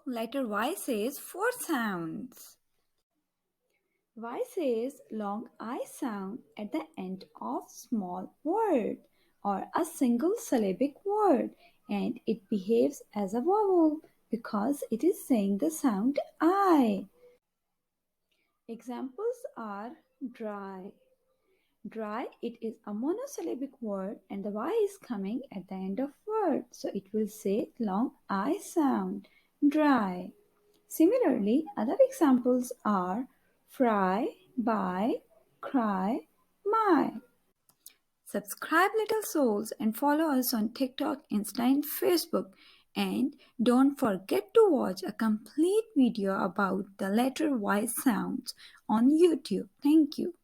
Letter Y says four sounds. Y says long I sound at the end of small word or a single syllabic word, and it behaves as a vowel because it is saying the sound I. Examples are dry. Dry, it is a monosyllabic word and the Y is coming at the end of word. So it will say long I sound. Dry. Similarly, other examples are fry, buy, cry, my. Subscribe Little Souls and follow us on TikTok, Insta and Facebook. And don't forget to watch a complete video about the letter Y sounds on YouTube. Thank you.